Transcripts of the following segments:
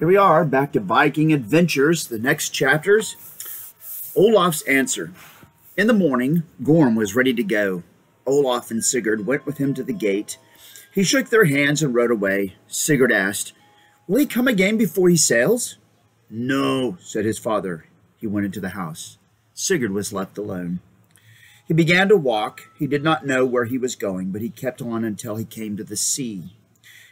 Here we are, back to Viking adventures, the next chapters. Olaf's Answer. In the morning, Gorm was ready to go. Olaf and Sigurd went with him to the gate. He shook their hands and rode away. Sigurd asked, "Will he come again before he sails?" "No," said his father. He went into the house. Sigurd was left alone. He began to walk. He did not know where he was going, but he kept on until he came to the sea.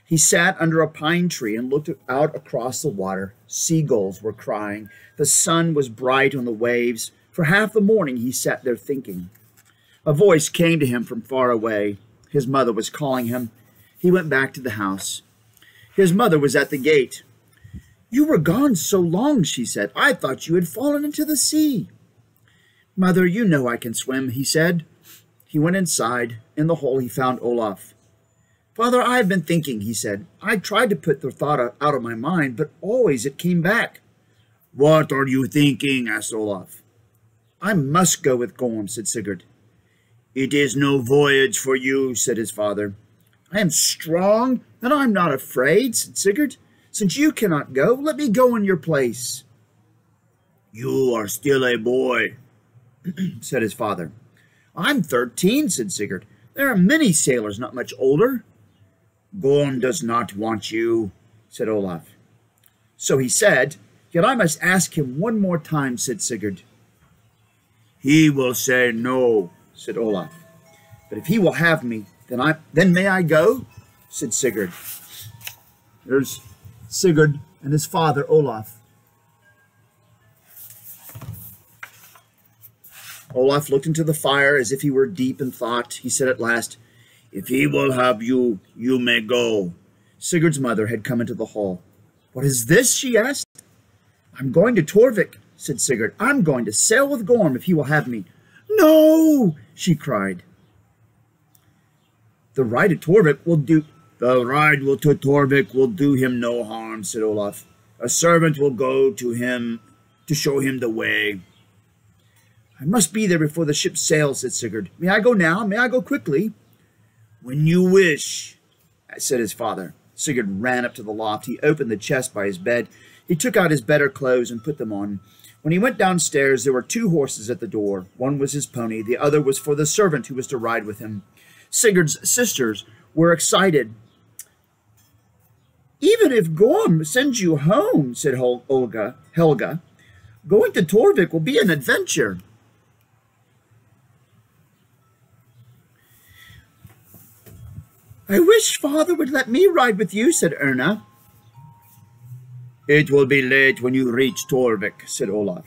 He sat under a pine tree and looked out across the water. Seagulls were crying. The sun was bright on the waves. For half the morning he sat there thinking. A voice came to him from far away. His mother was calling him. He went back to the house. His mother was at the gate. "You were gone so long," she said. "I thought you had fallen into the sea." "Mother, you know I can swim," he said. He went inside. In the hole he found Olaf. "Father, I have been thinking," he said. "I tried to put the thought out of my mind, but always it came back." "What are you thinking?" asked Olaf. "I must go with Gorm," said Sigurd. "It is no voyage for you," said his father. "I am strong, and I am not afraid," said Sigurd. "Since you cannot go, let me go in your place." "You are still a boy," said his father. "I'm 13, said Sigurd. "There are many sailors not much older." "Gorm does not want you," said Olaf. "So he said, yet I must ask him one more time," said Sigurd. "He will say no," said Olaf. "But if he will have me, then may I go?" said Sigurd. There's Sigurd and his father, Olaf. Olaf looked into the fire as if he were deep in thought. He said at last, "If he will have you, you may go." Sigurd's mother had come into the hall. "What is this?" she asked. "I'm going to Torvik," said Sigurd. "I'm going to sail with Gorm if he will have me." "No!" she cried. The ride to Torvik will do him no harm," said Olaf. "A servant will go to him to show him the way." "I must be there before the ship sails," said Sigurd. "May I go now? May I go quickly?" "When you wish," said his father. Sigurd ran up to the loft. He opened the chest by his bed. He took out his better clothes and put them on. When he went downstairs, there were 2 horses at the door. One was his pony. The other was for the servant who was to ride with him. Sigurd's sisters were excited. "Even if Gorm sends you home," said Helga, "going to Torvik will be an adventure." "I wish father would let me ride with you," said Erna. "It will be late when you reach Torvik," said Olaf.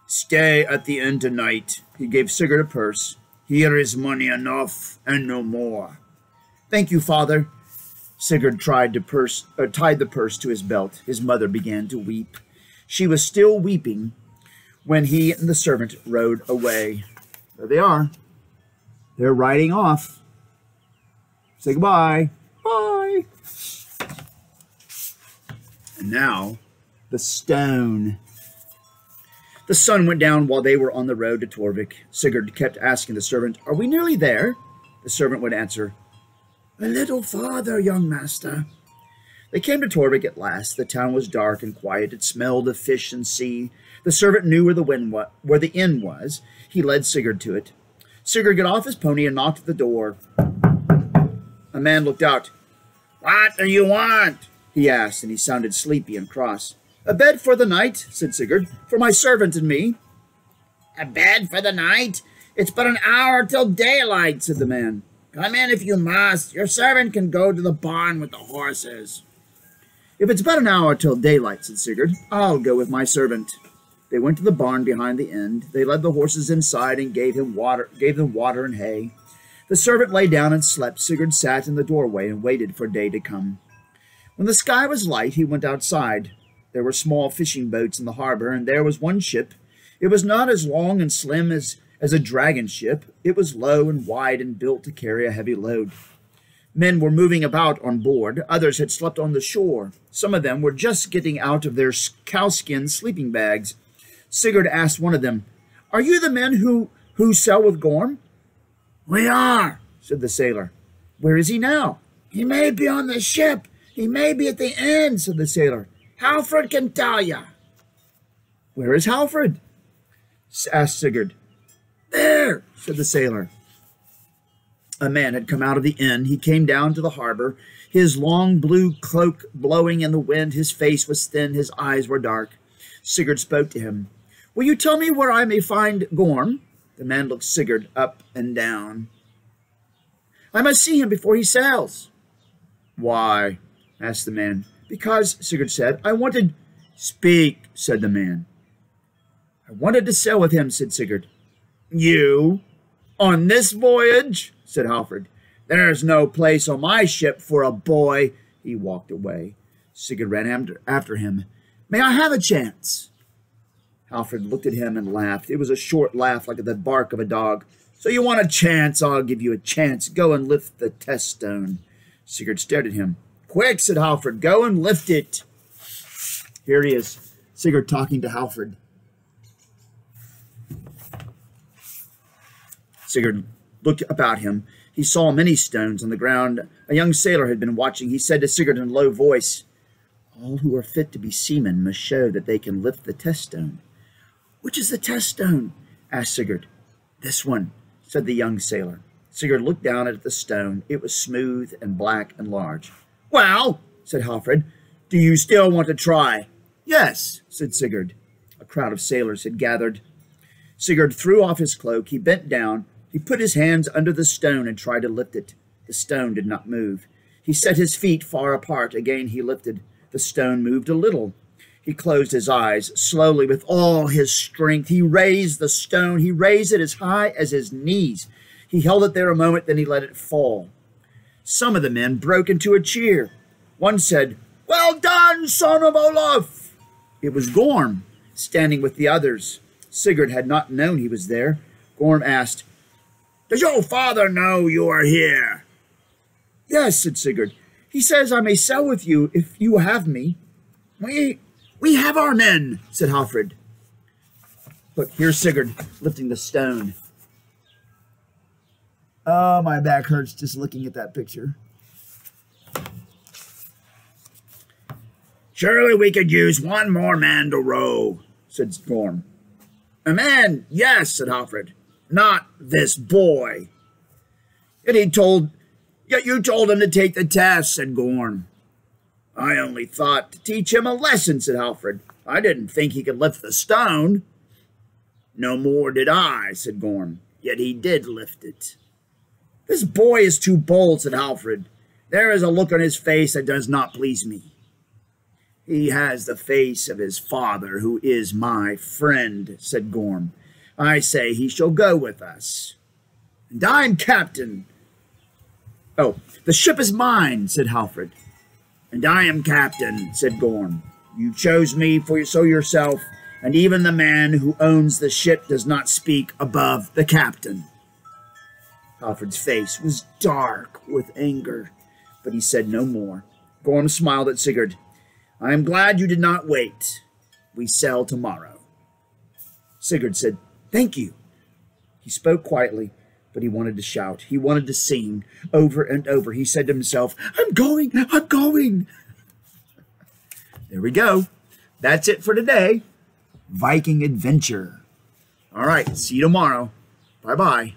"Stay at the inn tonight." He gave Sigurd a purse. "Here is money enough and no more." "Thank you, father." Sigurd tied the purse to his belt. His mother began to weep. She was still weeping when he and the servant rode away. There they are. They're riding off. Say goodbye. Bye. And now, the stone. The sun went down while they were on the road to Torvik. Sigurd kept asking the servant, "Are we nearly there?" The servant would answer, "A little farther, young master." They came to Torvik at last. The town was dark and quiet. It smelled of fish and sea. The servant knew where the inn was. He led Sigurd to it. Sigurd got off his pony and knocked at the door. A man looked out. "What do you want?" he asked, and he sounded sleepy and cross. "A bed for the night," said Sigurd, "for my servant and me." "A bed for the night? It's but an hour till daylight," said the man. "Come in if you must. Your servant can go to the barn with the horses." "If it's but an hour till daylight," said Sigurd, "I'll go with my servant." They went to the barn behind the inn. They led the horses inside and gave them water and hay. The servant lay down and slept. Sigurd sat in the doorway and waited for day to come. When the sky was light, he went outside. There were small fishing boats in the harbor, and there was one ship. It was not as long and slim as a dragon ship. It was low and wide and built to carry a heavy load. Men were moving about on board. Others had slept on the shore. Some of them were just getting out of their cowskin sleeping bags. Sigurd asked one of them, "Are you the men who sail with Gorm?" "We are," said the sailor. "Where is he now?" "He may be on the ship. He may be at the inn," said the sailor. Halfred can tell ya." "Where is Halfred?" asked Sigurd. "There," said the sailor. A man had come out of the inn. He came down to the harbor, his long blue cloak blowing in the wind. His face was thin, his eyes were dark. Sigurd spoke to him. "Will you tell me where I may find Gorm?" The man looked Sigurd up and down. "I must see him before he sails." "Why?" asked the man. "Because," Sigurd said, "I wanted—" "Speak," said the man. "I wanted to sail with him," said Sigurd. "You? On this voyage?" said Halfred. "There's no place on my ship for a boy." He walked away. Sigurd ran after him. "May I have a chance?" Halfred looked at him and laughed. It was a short laugh like the bark of a dog. "So you want a chance? I'll give you a chance. Go and lift the test stone." Sigurd stared at him. "Quick," said Halfred. "Go and lift it." Here he is, Sigurd talking to Halfred. Sigurd looked about him. He saw many stones on the ground. A young sailor had been watching. He said to Sigurd in a low voice, "All who are fit to be seamen must show that they can lift the test stone." "Which is the test stone?" asked Sigurd. "This one," said the young sailor. Sigurd looked down at the stone. It was smooth and black and large. "Well," said Halfred, "do you still want to try?" "Yes," said Sigurd. A crowd of sailors had gathered. Sigurd threw off his cloak. He bent down. He put his hands under the stone and tried to lift it. The stone did not move. He set his feet far apart. Again he lifted. The stone moved a little. He closed his eyes. Slowly, with all his strength, he raised the stone. He raised it as high as his knees. He held it there a moment, then he let it fall. Some of the men broke into a cheer. One said, "Well done, son of Olaf!" It was Gorm, standing with the others. Sigurd had not known he was there. Gorm asked, "Does your father know you are here?" "Yes," said Sigurd. "He says I may sail with you if you have me." We have our men," said Halfred. Look, here's Sigurd lifting the stone. Oh, my back hurts just looking at that picture. "Surely we could use one more man to row," said Gorm. "A man, yes," said Halfred. "Not this boy." Yet you told him to take the test," said Gorm. "I only thought to teach him a lesson," said Halfred. "I didn't think he could lift the stone." "No more did I," said Gorm. "Yet he did lift it." "This boy is too bold," said Halfred. "There is a look on his face that does not please me." "He has the face of his father, who is my friend," said Gorm. "I say he shall go with us." "And I'm captain." "Oh, the ship is mine," said Halfred. "And I am captain," said Gorm. "You chose me for so yourself, and even the man who owns the ship does not speak above the captain." Halfred's face was dark with anger, but he said no more. Gorm smiled at Sigurd. "I am glad you did not wait. We sail tomorrow." Sigurd said, "Thank you." He spoke quietly, but he wanted to shout. He wanted to sing over and over. He said to himself, I'm going. There we go. That's it for today. Viking adventure. All right, see you tomorrow. Bye-bye.